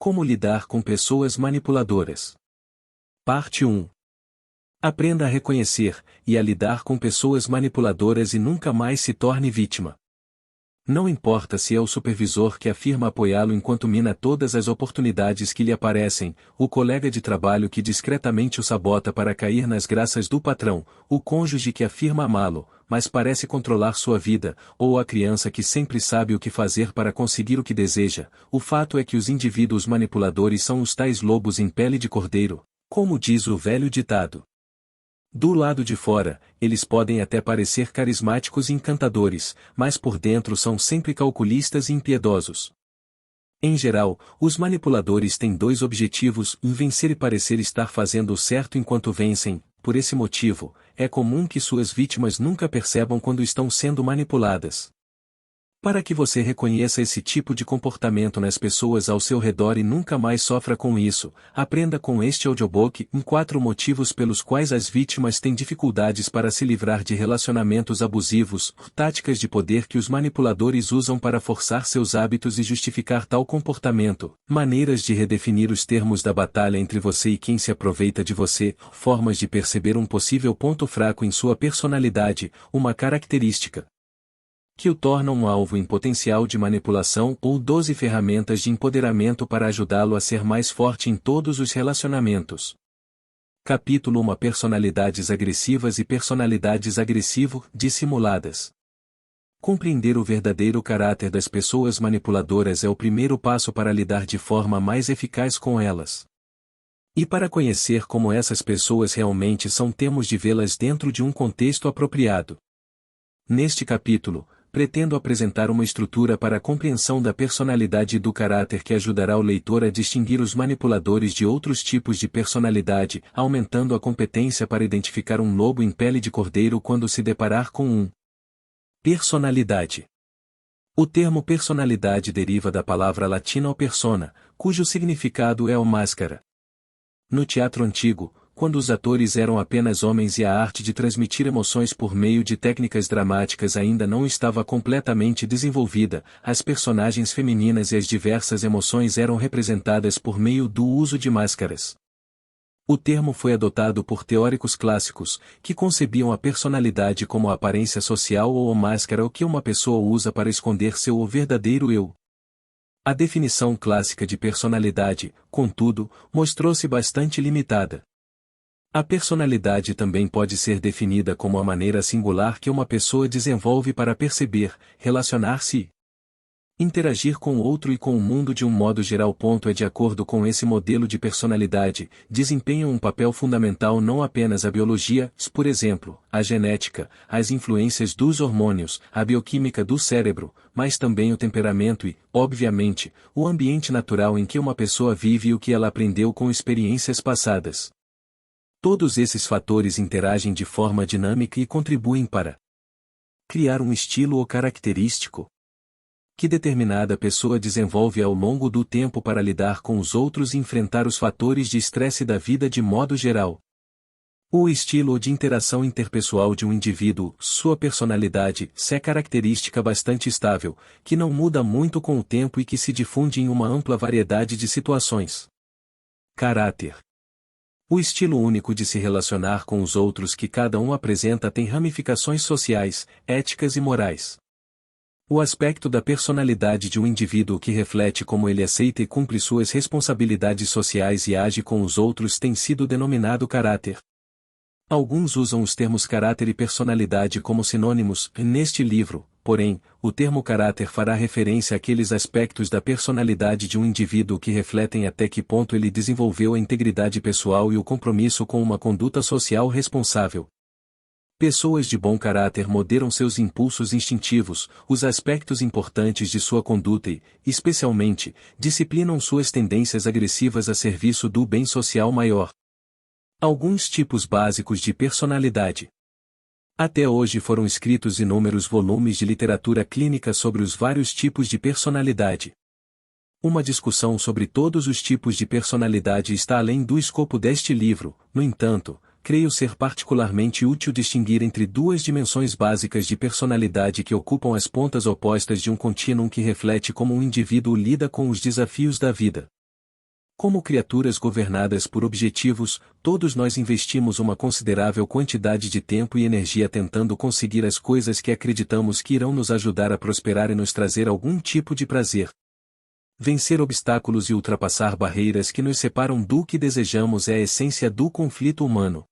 Como lidar com pessoas manipuladoras. Parte 1. Aprenda a reconhecer e a lidar com pessoas manipuladoras e nunca mais se torne vítima. Não importa se é o supervisor que afirma apoiá-lo enquanto mina todas as oportunidades que lhe aparecem, o colega de trabalho que discretamente o sabota para cair nas graças do patrão, o cônjuge que afirma amá-lo, mas parece controlar sua vida, ou a criança que sempre sabe o que fazer para conseguir o que deseja. O fato é que os indivíduos manipuladores são os tais lobos em pele de cordeiro, como diz o velho ditado. Do lado de fora, eles podem até parecer carismáticos e encantadores, mas por dentro são sempre calculistas e impiedosos. Em geral, os manipuladores têm dois objetivos: vencer e parecer estar fazendo o certo enquanto vencem. Por esse motivo, é comum que suas vítimas nunca percebam quando estão sendo manipuladas. Para que você reconheça esse tipo de comportamento nas pessoas ao seu redor e nunca mais sofra com isso, aprenda com este audiobook 4 motivos pelos quais as vítimas têm dificuldades para se livrar de relacionamentos abusivos, táticas de poder que os manipuladores usam para forçar seus hábitos e justificar tal comportamento, maneiras de redefinir os termos da batalha entre você e quem se aproveita de você, formas de perceber um possível ponto fraco em sua personalidade, uma característica que o tornam um alvo em potencial de manipulação, ou 12 ferramentas de empoderamento para ajudá-lo a ser mais forte em todos os relacionamentos. Capítulo 1: Personalidades agressivas e personalidades agressivo-dissimuladas. Compreender o verdadeiro caráter das pessoas manipuladoras é o primeiro passo para lidar de forma mais eficaz com elas. E para conhecer como essas pessoas realmente são, temos de vê-las dentro de um contexto apropriado. Neste capítulo, pretendo apresentar uma estrutura para a compreensão da personalidade e do caráter que ajudará o leitor a distinguir os manipuladores de outros tipos de personalidade, aumentando a competência para identificar um lobo em pele de cordeiro quando se deparar com um. Personalidade. O termo personalidade deriva da palavra latina persona, cujo significado é o máscara. No teatro antigo, quando os atores eram apenas homens e a arte de transmitir emoções por meio de técnicas dramáticas ainda não estava completamente desenvolvida, as personagens femininas e as diversas emoções eram representadas por meio do uso de máscaras. O termo foi adotado por teóricos clássicos, que concebiam a personalidade como a aparência social ou a máscara que uma pessoa usa para esconder seu verdadeiro eu. A definição clássica de personalidade, contudo, mostrou-se bastante limitada. A personalidade também pode ser definida como a maneira singular que uma pessoa desenvolve para perceber, relacionar-se e interagir com o outro e com o mundo de um modo geral. De acordo com esse modelo de personalidade, desempenham um papel fundamental não apenas a biologia, por exemplo, a genética, as influências dos hormônios, a bioquímica do cérebro, mas também o temperamento e, obviamente, o ambiente natural em que uma pessoa vive e o que ela aprendeu com experiências passadas. Todos esses fatores interagem de forma dinâmica e contribuem para criar um estilo ou característico que determinada pessoa desenvolve ao longo do tempo para lidar com os outros e enfrentar os fatores de estresse da vida de modo geral. O estilo de interação interpessoal de um indivíduo, sua personalidade, é característica bastante estável, que não muda muito com o tempo e que se difunde em uma ampla variedade de situações. Caráter. O estilo único de se relacionar com os outros que cada um apresenta tem ramificações sociais, éticas e morais. O aspecto da personalidade de um indivíduo que reflete como ele aceita e cumpre suas responsabilidades sociais e age com os outros tem sido denominado caráter. Alguns usam os termos caráter e personalidade como sinônimos. Neste livro, porém, o termo caráter fará referência àqueles aspectos da personalidade de um indivíduo que refletem até que ponto ele desenvolveu a integridade pessoal e o compromisso com uma conduta social responsável. Pessoas de bom caráter moderam seus impulsos instintivos, os aspectos importantes de sua conduta e, especialmente, disciplinam suas tendências agressivas a serviço do bem social maior. Alguns tipos básicos de personalidade. Até hoje foram escritos inúmeros volumes de literatura clínica sobre os vários tipos de personalidade. Uma discussão sobre todos os tipos de personalidade está além do escopo deste livro. No entanto, creio ser particularmente útil distinguir entre duas dimensões básicas de personalidade que ocupam as pontas opostas de um contínuo que reflete como um indivíduo lida com os desafios da vida. Como criaturas governadas por objetivos, todos nós investimos uma considerável quantidade de tempo e energia tentando conseguir as coisas que acreditamos que irão nos ajudar a prosperar e nos trazer algum tipo de prazer. Vencer obstáculos e ultrapassar barreiras que nos separam do que desejamos é a essência do conflito humano.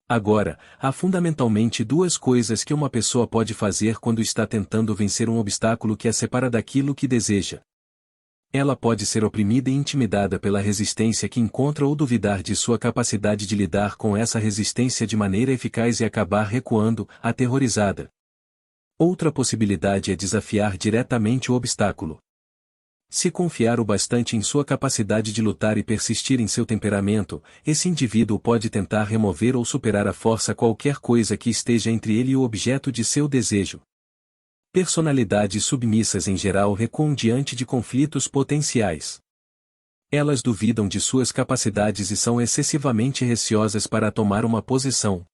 Agora, há fundamentalmente duas coisas que uma pessoa pode fazer quando está tentando vencer um obstáculo que a separa daquilo que deseja. Ela pode ser oprimida e intimidada pela resistência que encontra ou duvidar de sua capacidade de lidar com essa resistência de maneira eficaz e acabar recuando, aterrorizada. Outra possibilidade é desafiar diretamente o obstáculo. Se confiar o bastante em sua capacidade de lutar e persistir em seu temperamento, esse indivíduo pode tentar remover ou superar à força qualquer coisa que esteja entre ele e o objeto de seu desejo. Personalidades submissas em geral recuam diante de conflitos potenciais. Elas duvidam de suas capacidades e são excessivamente receosas para tomar uma posição.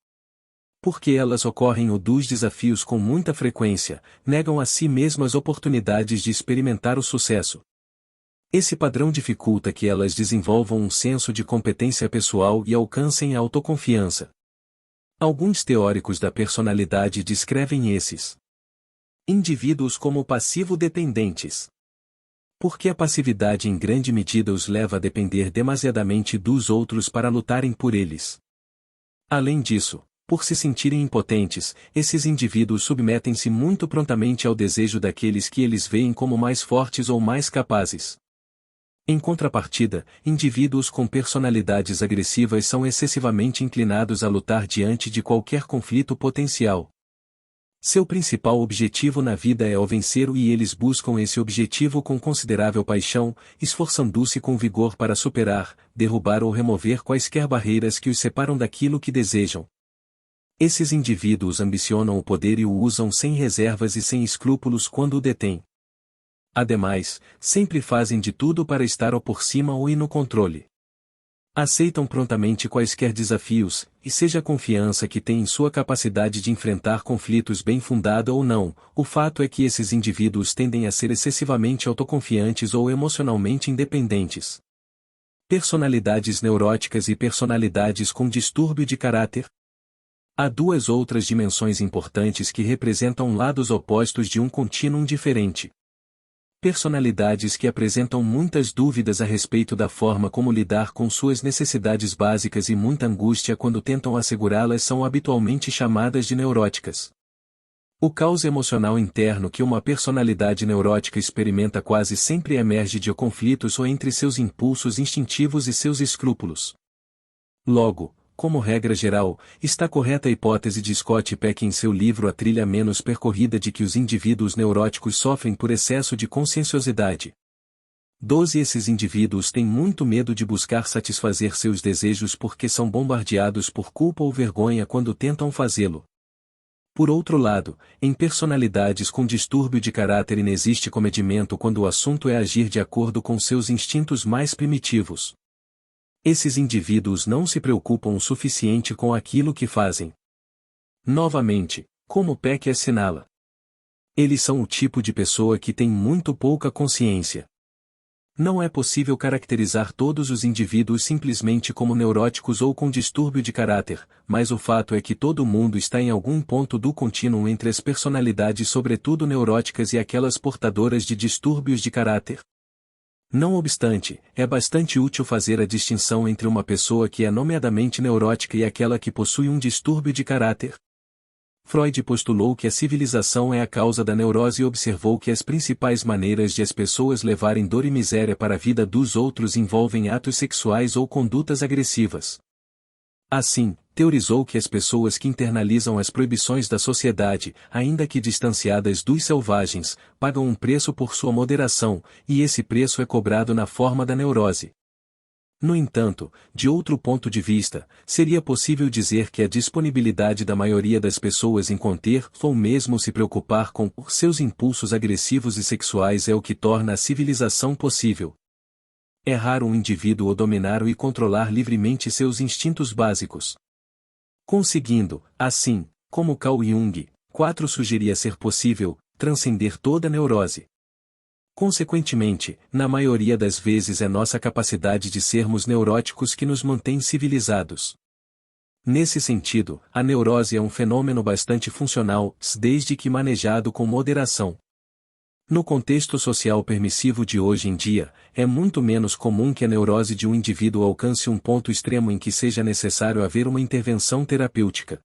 Porque elas ocorrem dos desafios com muita frequência, negam a si mesmas oportunidades de experimentar o sucesso. Esse padrão dificulta que elas desenvolvam um senso de competência pessoal e alcancem a autoconfiança. Alguns teóricos da personalidade descrevem esses indivíduos como passivo-dependentes. Porque a passividade em grande medida os leva a depender demasiadamente dos outros para lutarem por eles. Além disso, por se sentirem impotentes, esses indivíduos submetem-se muito prontamente ao desejo daqueles que eles veem como mais fortes ou mais capazes. Em contrapartida, indivíduos com personalidades agressivas são excessivamente inclinados a lutar diante de qualquer conflito potencial. Seu principal objetivo na vida é o vencer e eles buscam esse objetivo com considerável paixão, esforçando-se com vigor para superar, derrubar ou remover quaisquer barreiras que os separam daquilo que desejam. Esses indivíduos ambicionam o poder e o usam sem reservas e sem escrúpulos quando o detêm. Ademais, sempre fazem de tudo para estar ou por cima ou no controle. Aceitam prontamente quaisquer desafios, e seja a confiança que têm em sua capacidade de enfrentar conflitos bem fundada ou não, o fato é que esses indivíduos tendem a ser excessivamente autoconfiantes ou emocionalmente independentes. Personalidades neuróticas e personalidades com distúrbio de caráter. Há duas outras dimensões importantes que representam lados opostos de um contínuo diferente. Personalidades que apresentam muitas dúvidas a respeito da forma como lidar com suas necessidades básicas e muita angústia quando tentam assegurá-las são habitualmente chamadas de neuróticas. O caos emocional interno que uma personalidade neurótica experimenta quase sempre emerge de conflitos ou entre seus impulsos instintivos e seus escrúpulos. Logo, como regra geral, está correta a hipótese de Scott Peck em seu livro A Trilha Menos Percorrida de que os indivíduos neuróticos sofrem por excesso de conscienciosidade. 12 Esses indivíduos têm muito medo de buscar satisfazer seus desejos porque são bombardeados por culpa ou vergonha quando tentam fazê-lo. Por outro lado, em personalidades com distúrbio de caráter inexiste comedimento quando o assunto é agir de acordo com seus instintos mais primitivos. Esses indivíduos não se preocupam o suficiente com aquilo que fazem. Novamente, como Peck assinala, eles são o tipo de pessoa que tem muito pouca consciência. Não é possível caracterizar todos os indivíduos simplesmente como neuróticos ou com distúrbio de caráter, mas o fato é que todo mundo está em algum ponto do contínuo entre as personalidades sobretudo neuróticas e aquelas portadoras de distúrbios de caráter. Não obstante, é bastante útil fazer a distinção entre uma pessoa que é nomeadamente neurótica e aquela que possui um distúrbio de caráter. Freud postulou que a civilização é a causa da neurose e observou que as principais maneiras de as pessoas levarem dor e miséria para a vida dos outros envolvem atos sexuais ou condutas agressivas. Assim, teorizou que as pessoas que internalizam as proibições da sociedade, ainda que distanciadas dos selvagens, pagam um preço por sua moderação, e esse preço é cobrado na forma da neurose. No entanto, de outro ponto de vista, seria possível dizer que a disponibilidade da maioria das pessoas em conter ou mesmo se preocupar com seus impulsos agressivos e sexuais é o que torna a civilização possível. É raro um indivíduo dominar e controlar livremente seus instintos básicos. Conseguindo, assim, como Carl Jung, 4 sugeria ser possível, transcender toda neurose. Consequentemente, na maioria das vezes é nossa capacidade de sermos neuróticos que nos mantém civilizados. Nesse sentido, a neurose é um fenômeno bastante funcional, desde que manejado com moderação. No contexto social permissivo de hoje em dia, é muito menos comum que a neurose de um indivíduo alcance um ponto extremo em que seja necessário haver uma intervenção terapêutica.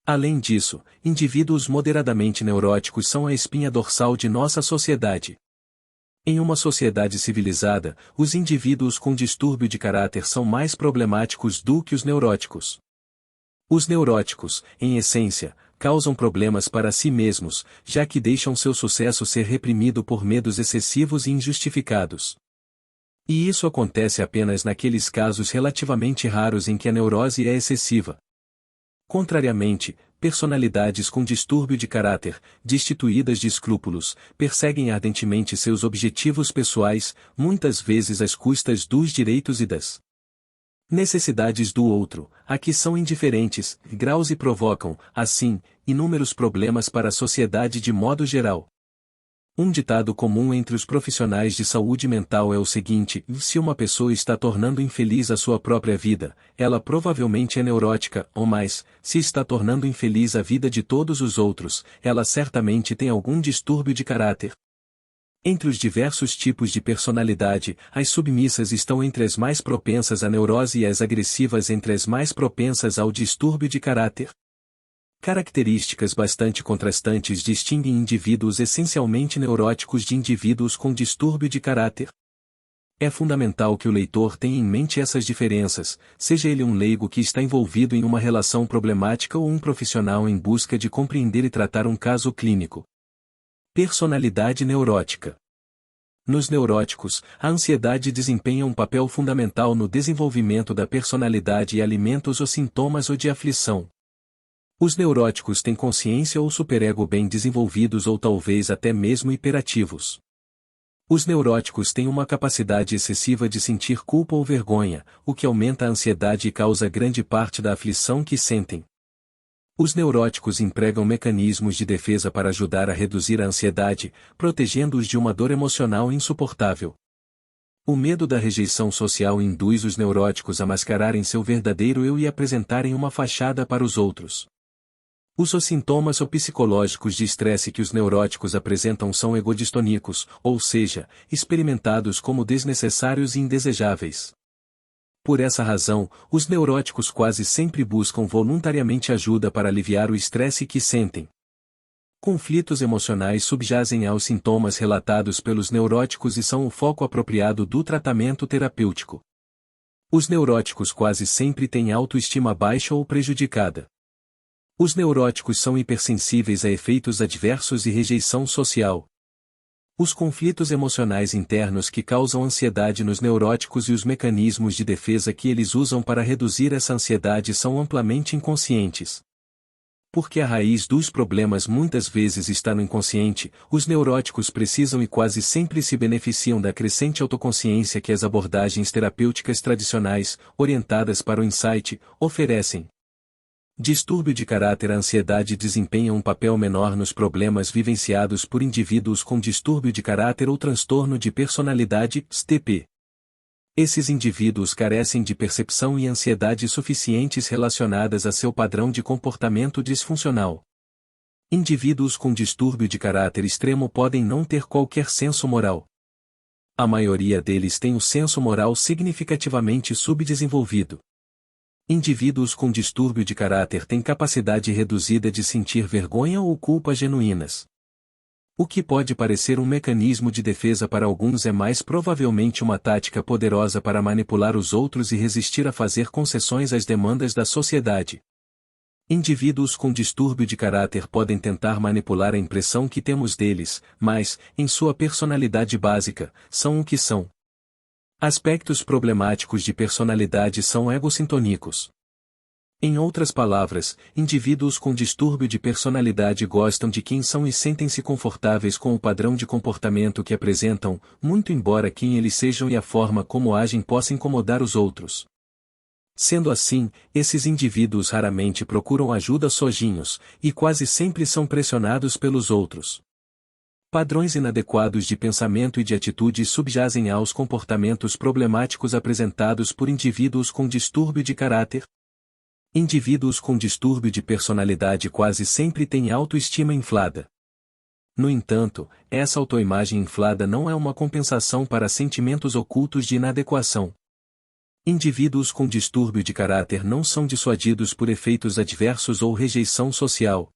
Além disso, indivíduos moderadamente neuróticos são a espinha dorsal de nossa sociedade. Em uma sociedade civilizada, os indivíduos com distúrbio de caráter são mais problemáticos do que os neuróticos. Os neuróticos, em essência, causam problemas para si mesmos, já que deixam seu sucesso ser reprimido por medos excessivos e injustificados. E isso acontece apenas naqueles casos relativamente raros em que a neurose é excessiva. Contrariamente, personalidades com distúrbio de caráter, destituídas de escrúpulos, perseguem ardentemente seus objetivos pessoais, muitas vezes às custas dos direitos e das necessidades do outro, a que são indiferentes, graus e provocam, assim, inúmeros problemas para a sociedade de modo geral. Um ditado comum entre os profissionais de saúde mental é o seguinte: se uma pessoa está tornando infeliz a sua própria vida, ela provavelmente é neurótica, ou mais, se está tornando infeliz a vida de todos os outros, ela certamente tem algum distúrbio de caráter. Entre os diversos tipos de personalidade, as submissas estão entre as mais propensas à neurose e as agressivas entre as mais propensas ao distúrbio de caráter. Características bastante contrastantes distinguem indivíduos essencialmente neuróticos de indivíduos com distúrbio de caráter. É fundamental que o leitor tenha em mente essas diferenças, seja ele um leigo que está envolvido em uma relação problemática ou um profissional em busca de compreender e tratar um caso clínico. Personalidade neurótica. Nos neuróticos, a ansiedade desempenha um papel fundamental no desenvolvimento da personalidade e alimenta os sintomas ou de aflição. Os neuróticos têm consciência ou superego bem desenvolvidos ou talvez até mesmo hiperativos. Os neuróticos têm uma capacidade excessiva de sentir culpa ou vergonha, o que aumenta a ansiedade e causa grande parte da aflição que sentem. Os neuróticos empregam mecanismos de defesa para ajudar a reduzir a ansiedade, protegendo-os de uma dor emocional insuportável. O medo da rejeição social induz os neuróticos a mascararem seu verdadeiro eu e apresentarem uma fachada para os outros. Os sintomas psicológicos de estresse que os neuróticos apresentam são egodistônicos, ou seja, experimentados como desnecessários e indesejáveis. Por essa razão, os neuróticos quase sempre buscam voluntariamente ajuda para aliviar o estresse que sentem. Conflitos emocionais subjazem aos sintomas relatados pelos neuróticos e são o foco apropriado do tratamento terapêutico. Os neuróticos quase sempre têm autoestima baixa ou prejudicada. Os neuróticos são hipersensíveis a efeitos adversos e rejeição social. Os conflitos emocionais internos que causam ansiedade nos neuróticos e os mecanismos de defesa que eles usam para reduzir essa ansiedade são amplamente inconscientes. Porque a raiz dos problemas muitas vezes está no inconsciente, os neuróticos precisam e quase sempre se beneficiam da crescente autoconsciência que as abordagens terapêuticas tradicionais, orientadas para o insight, oferecem. Distúrbio de caráter. A ansiedade desempenha um papel menor nos problemas vivenciados por indivíduos com distúrbio de caráter ou transtorno de personalidade, TP. Esses indivíduos carecem de percepção e ansiedade suficientes relacionadas a seu padrão de comportamento disfuncional. Indivíduos com distúrbio de caráter extremo podem não ter qualquer senso moral. A maioria deles tem o senso moral significativamente subdesenvolvido. Indivíduos com distúrbio de caráter têm capacidade reduzida de sentir vergonha ou culpa genuínas. O que pode parecer um mecanismo de defesa para alguns é mais provavelmente uma tática poderosa para manipular os outros e resistir a fazer concessões às demandas da sociedade. Indivíduos com distúrbio de caráter podem tentar manipular a impressão que temos deles, mas, em sua personalidade básica, são o que são. Aspectos problemáticos de personalidade são egocintônicos. Em outras palavras, indivíduos com distúrbio de personalidade gostam de quem são e sentem-se confortáveis com o padrão de comportamento que apresentam, muito embora quem eles sejam e a forma como agem possa incomodar os outros. Sendo assim, esses indivíduos raramente procuram ajuda sozinhos, e quase sempre são pressionados pelos outros. Padrões inadequados de pensamento e de atitude subjazem aos comportamentos problemáticos apresentados por indivíduos com distúrbio de caráter. Indivíduos com distúrbio de personalidade quase sempre têm autoestima inflada. No entanto, essa autoimagem inflada não é uma compensação para sentimentos ocultos de inadequação. Indivíduos com distúrbio de caráter não são dissuadidos por efeitos adversos ou rejeição social,